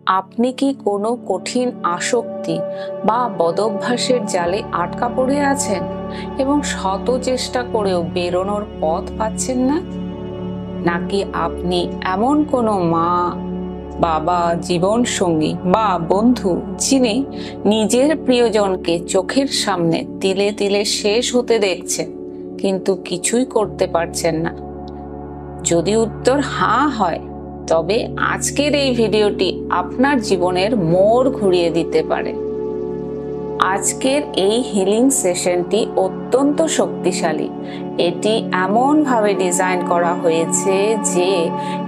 আপনি কি কোনো কঠিন আসক্তি বা বদভ্যাসের জালে আটকা পড়ে আছেন এবং শত চেষ্টা করেও বেরোনোর পথ পাচ্ছেন না? নাকি আপনি এমন কোনো মা, বাবা, জীবনসঙ্গী বা বন্ধু যিনি নিজের প্রিয়জনকে চোখের সামনে তিলে তিলে শেষ হতে দেখছেন কিন্তু কিছুই করতে পারছেন না? যদি উত্তর হ্যাঁ হয়, তবে আজকের এই ভিডিওটি আপনার জীবনের মোড় ঘুরিয়ে দিতে পারে। আজকের এই হিলিং সেশনটি অত্যন্ত শক্তিশালী। এটি এমনভাবে ডিজাইন করা হয়েছে যে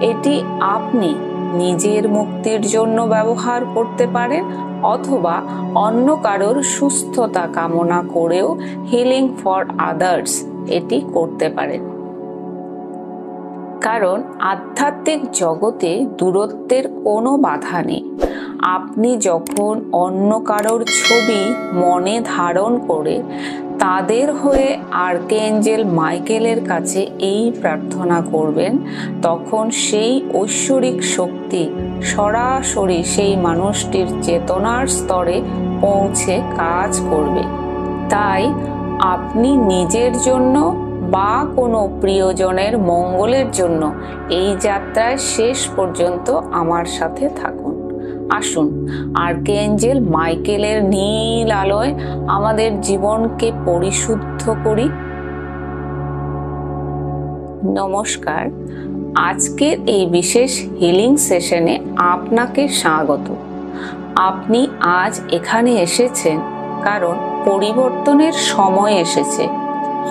এটি আপনি নিজের মুক্তির জন্য ব্যবহার করতে পারেন, অথবা অন্য কারোর সুস্থতা কামনা করেও হিলিং ফর আদার্স এটি করতে পারেন। কারণ আধ্যাত্মিক জগতে দূরত্বের কোনো বাধা নেই। আপনি যখন অন্য কারোর ছবি মনে ধারণ করে তাদের হয়ে আর্কএঞ্জেল মাইকেলের কাছে এই প্রার্থনা করবেন, তখন সেই ঐশ্বরিক শক্তি সরাসরি সেই মানুষটির চেতনার স্তরে পৌঁছে কাজ করবে। তাই আপনি নিজের জন্য বা কোনো প্রিয়জনের মঙ্গলের জন্য এই যাত্রায় শেষ পর্যন্ত আমার সাথে থাকুন। আসুন আর্কএঞ্জেল মাইকেলের নীল আলোয় আমাদের জীবনকে পরিশুদ্ধ করি। নমস্কার, আজকের এই বিশেষ হিলিং সেশনে আপনাকে স্বাগত। আপনি আজ এখানে এসেছেন কারণ পরিবর্তনের সময় এসেছে,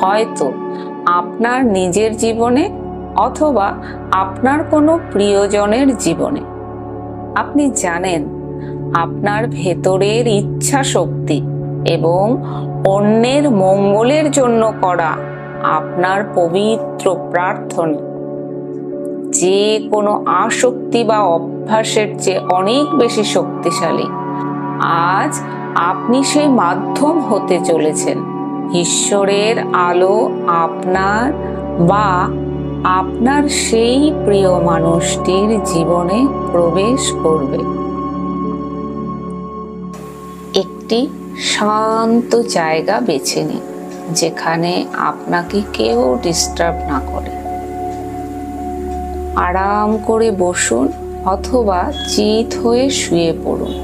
হয়তো আপনার নিজের জীবনে অথবা আপনার কোনো প্রিয়জনের জীবনে। আপনি জানেন, আপনার ভেতরের ইচ্ছা শক্তি এবং অন্যের মঙ্গলের জন্য করা আপনার পবিত্র প্রার্থনা যে কোনো আসক্তি বা অভ্যাসের চেয়ে অনেক বেশি শক্তিশালী। আজ আপনি সেই মাধ্যম হতে চলেছেন। ঈশ্বরের আলো আপনার বা আপনার সেই প্রিয় মানুষটির জীবনে প্রবেশ করবে। একটি শান্ত জায়গা বেছে নিন যেখানে আপনাকে কেউ ডিস্টার্ব না করে। আরাম করে বসুন অথবা চিত হয়ে শুয়ে পড়ুন।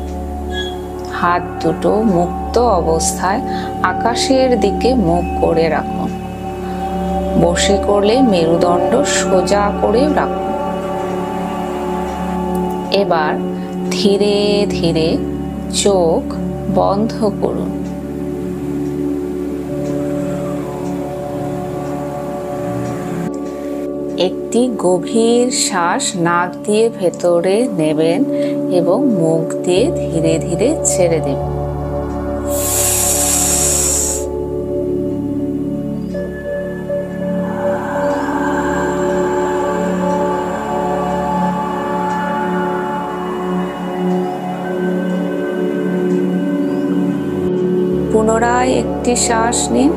হাত দুটো মুক্ত অবস্থায় আকাশের দিকে মুখ করে রাখুন। বসে করলে মেরুদণ্ড সোজা করে রাখুন। এবার ধীরে ধীরে চোখ বন্ধ করুন। একটি গভীর শ্বাস নাক দিয়ে ভেতরে নেবেন এবং মুখ দিয়ে ধীরে ধীরে ছেড়ে দেবেন। পুনরায় একটি শ্বাস নিন।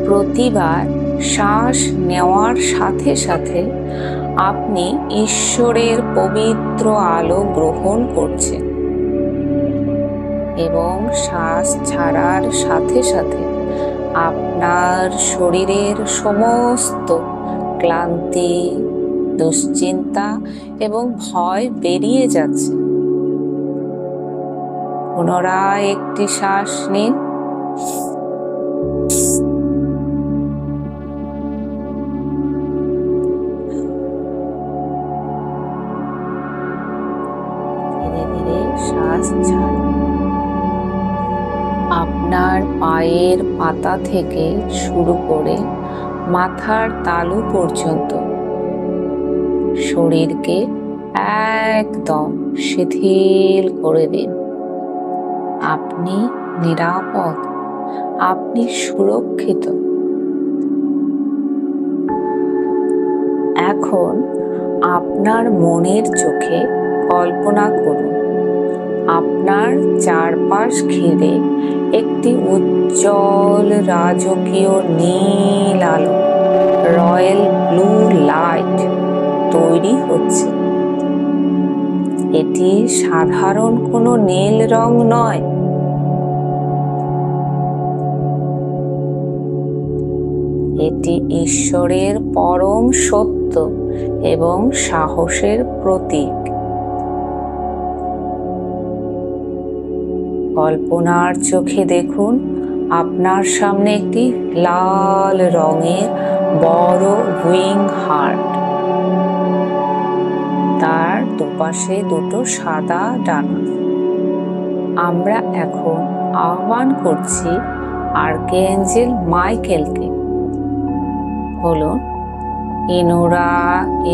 প্রতিবার শ্বাস নেওয়ার সাথে সাথে আপনি ঈশ্বরের পবিত্র আলো গ্রহণ করছেন এবং শ্বাস ছাড়ার সাথে সাথে আপনার শরীরের সমস্ত ক্লান্তি, দুশ্চিন্তা এবং ভয় বেরিয়ে যাচ্ছে। পুনরায় একটি শ্বাস নিন। ধীরে ধীরে শ্বাস ছাড়ুন। আপনার পায়ের পাতা থেকে শুরু করে মাথার তালু পর্যন্ত শরীরকে একদম শিথিল করে দিন। আপনি নিরাপদ, আপনি সুরক্ষিত। এখন আপনার মনের চোখে কল্পনা করুন আপনার চারপাশ ঘিরে একটি উজ্জ্বল রাজকীয় নীল আলো, রয়্যাল ব্লু লাইট তৈরি হচ্ছে। এটি সাধারণ কোনো নীল রং নয়, এটি ঈশ্বরের পরম সত্য এবং সাহসের প্রতীক। কল্পনার চোখে দেখুন আপনার সামনে একটি লাল রঙের বড় উইং হার্ট, তার দুপাশে দুটো সাদা ডানা। আমরা এখন আহ্বান করছি আর্কএঞ্জেল মাইকেলকে। বলুন, ইনোরা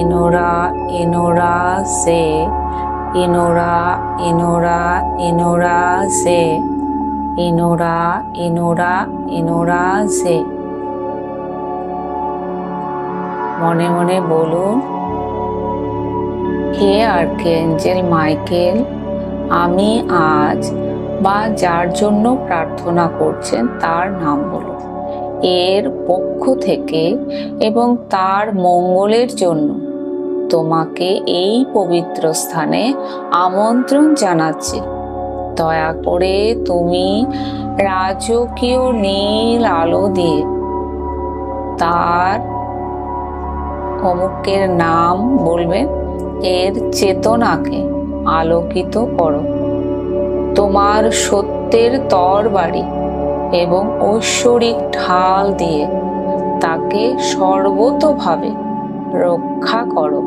ইনোরা ইনোরা সে, ইনোরা ইনোরা ইনোরা সে, ইনোরা ইনোরা ইনোরা সে। মনে মনে বলুন, হে আর্কএঞ্জেল মাইকেল, আমি আজ বা যার জন্য প্রার্থনা করছেন তার নাম বলুন, এর পক্ষ থেকে এবং তার মঙ্গলের জন্য তোমাকে এই পবিত্র স্থানে আমন্ত্রণ জানাচ্ছি। দয়া করে তুমি রাজকীয় নীল আলো দিয়ে তার অমুকের নাম বলবেন, এর চেতনাকে আলোকিত করো। তোমার সত্যের তরবারি এবং ঐশ্বরিক ঢাল দিয়ে তাকে সর্বতোভাবে রক্ষা করো।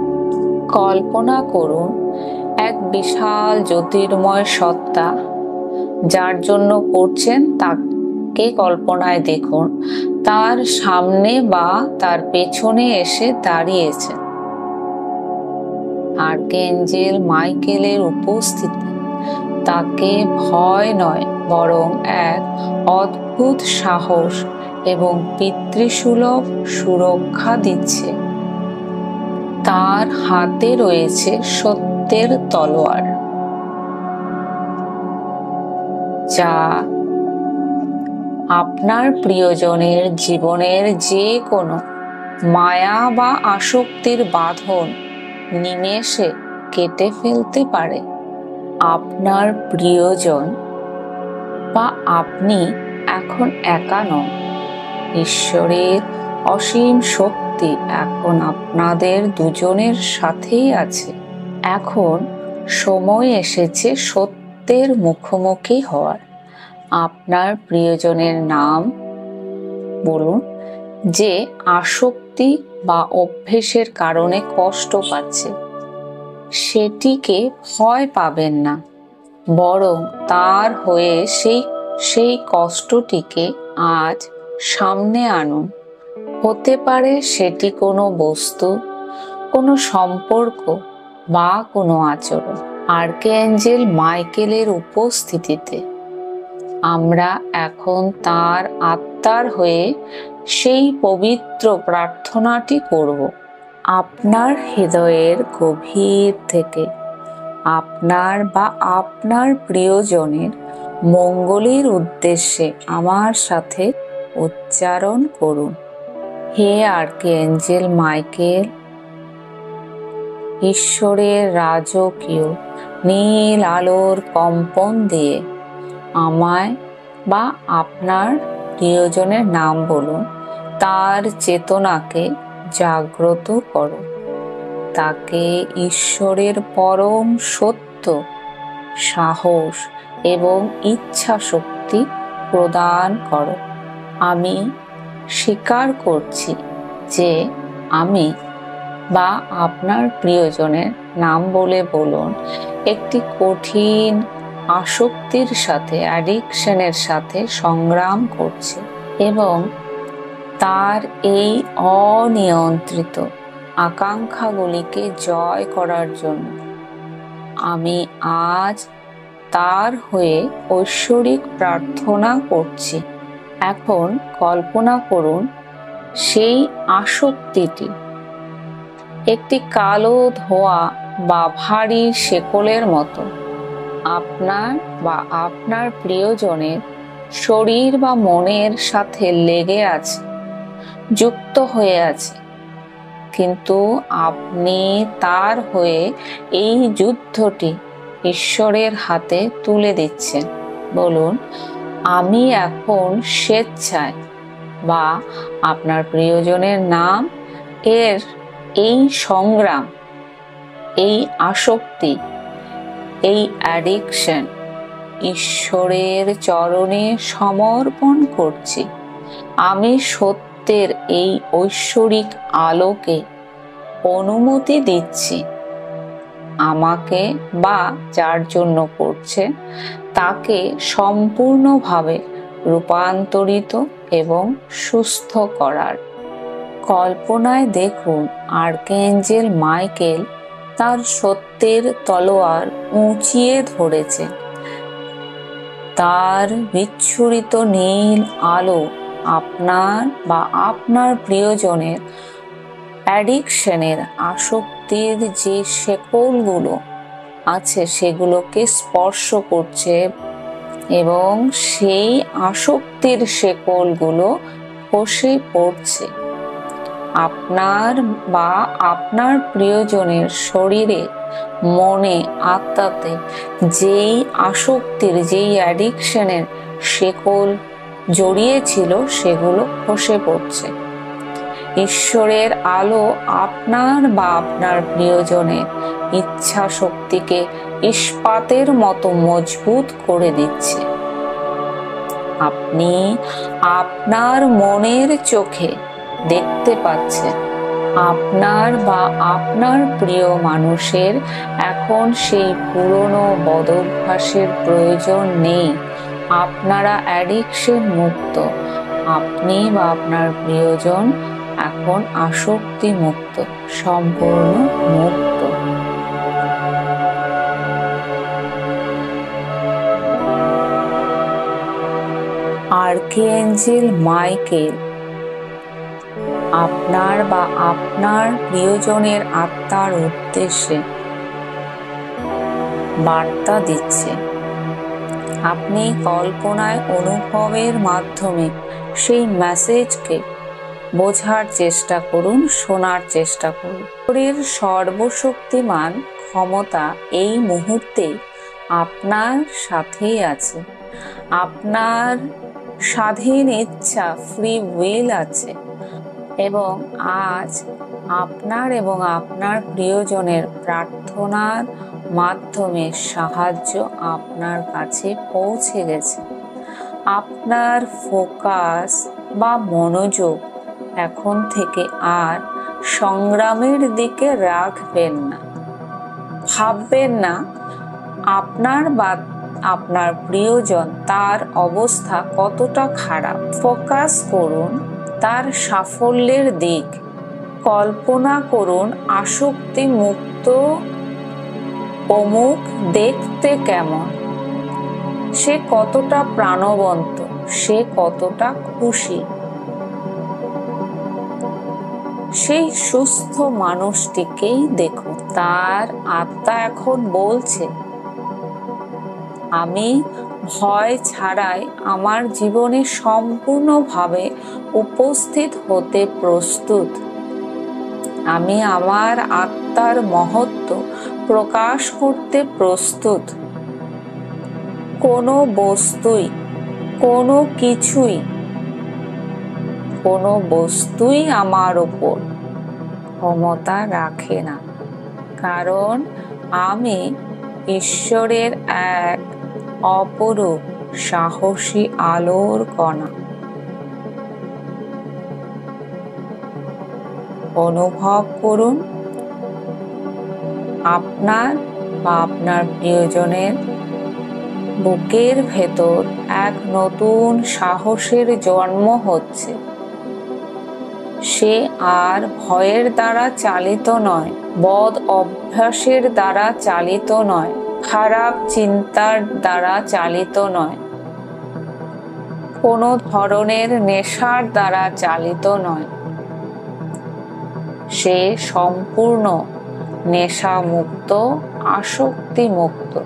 কল্পনা করুন এক বিশাল জ্যোতির্ময় সত্তা, যার জন্য করছেন তাকে কল্পনায় দেখুন তার সামনে বা তার পেছনে এসে দাঁড়িয়েছে। আর্কএঞ্জেল মাইকেলের উপস্থিতি তাকে ভয় নয়, বরং এক অদ্ভুত সাহস এবং পিতৃসুলভ সুরক্ষা দিচ্ছে। তার হাতে রয়েছে সত্যের তলোয়ার, যা আপনার প্রিয়জনের জীবনের যে কোনো মায়া বা আসক্তির বাঁধন নিমেষে কেটে ফেলতে পারে। আপনার প্রিয়জন বা আপনি এখন একা নন। ঈশ্বরের অসীম শক্তি এখন আপনাদের দুজনের সাথেই আছে। এখন সময় এসেছে সত্যের মুখোমুখি হওয়ার। আপনার প্রিয়জনের নাম বলুন, যে আসক্তি বা অভ্যেসের কারণে কষ্ট পাচ্ছে। সেটিকে ভয় পাবেন না, বরং তার হয়ে সেই কষ্টটিকে আজ সামনে আনুন। হতে পারে সেটি কোনো বস্তু, কোনো সম্পর্ক বা কোনো আচরণ। আর্কএঞ্জেল মাইকেলের উপস্থিতিতে আমরা এখন তার আত্মার হয়ে সেই পবিত্র প্রার্থনাটি করব। আপনার হৃদয়ের গভীর থেকে আপনার বা আপনার প্রিয়জনের মঙ্গলের উদ্দেশ্যে আমার সাথে উচ্চারণ করুন। হে আর্কএঞ্জেল মাইকেল, ঈশ্বরের রাজকীয় নীল আলোর কম্পন দিয়ে আমায় বা আপনার প্রিয়জনের নাম বলুন, তার চেতনাকে জাগ্রত করো। তাকে ঈশ্বরের পরম সত্য, সাহস এবং ইচ্ছা শক্তি প্রদান করো। আমি স্বীকার করছি যে আমি বা আপনার প্রিয়জনের নাম বলে বলুন একটি কঠিন আসক্তির সাথে, অ্যাডিকশনের সাথে সংগ্রাম করছে এবং তার এই অনিয়ন্ত্রিত আকাঙ্ক্ষাগুলিকে জয় করার জন্য আমি আজ তার হয়ে ঐশ্বরিক প্রার্থনা করছি। এখন কল্পনা করুন সেই আসক্তিটি একটি কালো ধোঁয়া বা ভারী শেকলের মতো আপনার বা আপনার প্রিয়জনের শরীর বা মনের সাথে লেগে আছে, যুক্ত হয়ে আছে। কিন্তু আপনি তার হয়ে এই যুদ্ধটি ঈশ্বরের হাতে তুলে দিচ্ছেন। বলুন, আমি এখন স্বেচ্ছায় বা আপনার প্রিয়জনের নাম এর এই সংগ্রাম, এই আসক্তি, এই অ্যাডিকশন ঈশ্বরের চরণে সমর্পণ করছি। আমি সত্যের এই ঐশ্বরিক আলোকে অনুমতি দিচ্ছি। আমাকে বা যার জন্য করছে তাকে সম্পূর্ণভাবে রূপান্তরিত এবং সুস্থ করার। কল্পনায় দেখুন আর্কএঞ্জেল মাইকেল তার সত্যের তলোয়ার উঁচিয়ে ধরেছে। তার বিচ্ছুরিত নীল আলো আপনার বা আপনার প্রিয়জনের অ্যাডিকশনের আসক্তির যে শেকলগুলো আছে সেগুলোকে স্পর্শ করছে এবং সেই আসক্তির শেকলগুলো খসে পড়ছে। আপনার বা আপনার প্রিয়জনের শরীরে, মনে, আত্মাতে যেই আসক্তির, যেই অ্যাডিকশনের শেকল জড়িয়েছিল সেগুলো খসে পড়ছে। ঈশ্বরের আলো আপনার বা আপনার প্রিয়জনের ইচ্ছা শক্তিকে ইস্পাতের মতো মজবুত করে দিচ্ছে। আপনি আপনার মনের চোখে দেখতে পাচ্ছেন আপনার বা আপনার প্রিয় মানুষের এখন সেই পুরনো বদভ্যাসের প্রয়োজন নেই। আপনারা অ্যাডিকশন মুক্ত। আপনি বা আপনার প্রিয়জন এখন আসক্তি মুক্ত, সম্পূর্ণ মুক্ত। আর্কএঞ্জেল মাইকেল আপনার বা আপনার প্রিয়জনের আত্মার উদ্দেশ্যে বার্তা দিচ্ছে। আপনি কল্পনায় অনুভবের মাধ্যমে সেই মেসেজকে বোঝার চেষ্টা করুন, শোনার চেষ্টা করুন। ঈশ্বরের সর্বশক্তিমান ক্ষমতা এই মুহূর্তে আপনার সাথেই আছে। আপনার স্বাধীন ইচ্ছা, ফ্রি উইল আছে এবং আজ আপনার এবং আপনার প্রিয়জনের প্রার্থনার মাধ্যমে সাহায্য আপনার কাছে পৌঁছে গেছে। আপনার ফোকাস বা মনোযোগ এখন থেকে আর সংগ্রামের দিকে রাখবেন না। ভাববেন না আপনার বা আপনার প্রিয়জন তার অবস্থা কতটা খারাপ। ফোকাস করুন তার সাফল্যের দিক। কল্পনা করুন আসক্তি মুক্ত অমুক দেখতে কেমন, সে কতটা প্রাণবন্ত, সে কতটা খুশি। সেই সুস্থ মানুষটিকেই দেখুন। তার আত্মা এখন বলছে, আমি ভয় ছাড়াই আমার জীবনে সম্পূর্ণভাবে উপস্থিত হতে প্রস্তুত। আমি আমার আত্মার মহত্ব প্রকাশ করতে প্রস্তুত। কোনো বস্তুই, কোনো কিছুই, কোনো বস্তুই আমার ওপর ক্ষমতা রাখে না, কারণ আমি ঈশ্বরের এক অপরূপ সাহসী আলোর কণা। অনুভব করুন আপনার বা আপনার প্রিয়জনের বুকের ভেতর এক নতুন সাহসের জন্ম হচ্ছে। সে আর ভয়ের দ্বারা চালিত নয়, বদ অভ্যাসের দ্বারা চালিত নয়, খারাপ চিন্তার দ্বারা চালিত নয়, কোনো ধরনের নেশার দ্বারা চালিত নয়। সে সম্পূর্ণ নেশা মুক্ত, আসক্তি মুক্ত।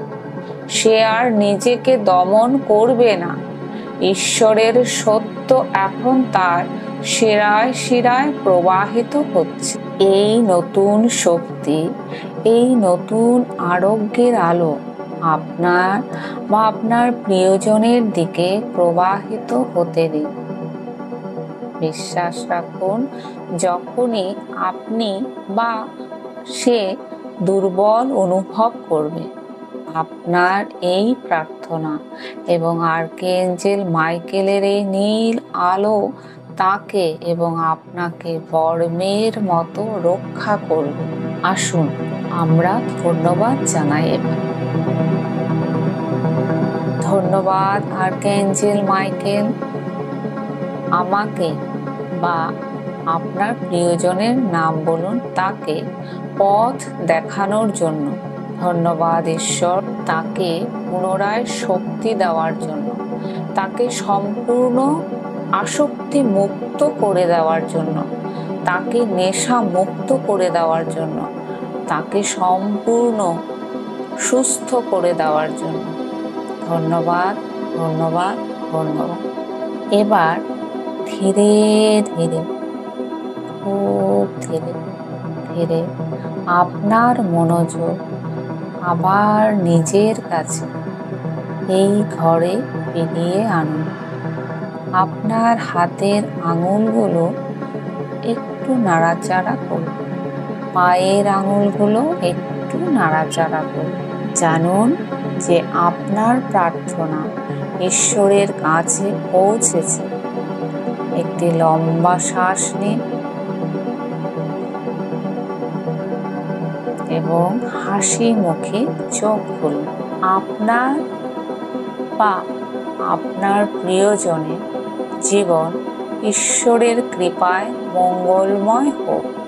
সে আর নিজেকে দমন করবে না। ঈশ্বরের সত্য এখন তার শিরায় শিরায় প্রবাহিত হচ্ছে। এই নতুন শক্তি, এই নতুন আরোগ্যের আলো আপনার বা আপনার প্রিয়জনের দিকে প্রবাহিত হতে দিন। বিশ্বাস রাখুন, যখনই আপনি বা সে দুর্বল অনুভব করবে, আপনার এই প্রার্থনা এবং আর্কেঞ্জেল মাইকেলের এই নীল আলো তাকে এবং আপনাকে বর্মের মতো রক্ষা করবে। আসুন আমরা ধন্যবাদ জানাই এবার। ধন্যবাদ আর্কেঞ্জেল মাইকেল, আমাকে বা আপনার প্রিয়জনের নাম বলুন, তাকে পথ দেখানোর জন্য। ধন্যবাদ ঈশ্বর, তাকে পুনরায় শক্তি দেওয়ার জন্য, তাকে সম্পূর্ণ আসক্তি মুক্ত করে দেওয়ার জন্য, তাকে নেশা মুক্ত করে দেওয়ার জন্য, তাকে সম্পূর্ণ সুস্থ করে দেওয়ার জন্য। ধন্যবাদ, ধন্যবাদ, ধন্যবাদ। এবার ধীরে ধীরে, খুব ধীরে ধীরে আপনার মনোযোগ আবার নিজের কাছে এই ঘরে ফিরিয়ে আনুন। আপনার হাতের আঙুলগুলো একটু নাড়াচাড়া করুন, পায়ের আঙুলগুলো একটু নাড়াচাড়া করুন। জানুন যে আপনার প্রার্থনা ঈশ্বরের কাছে পৌঁছেছে। একটি লম্বা শ্বাস নিন এবং হাসি মুখে চোখ খুলুন। আপনার বা আপনার প্রিয়জনের জীবন ঈশ্বরের কৃপায় মঙ্গলময় হোক।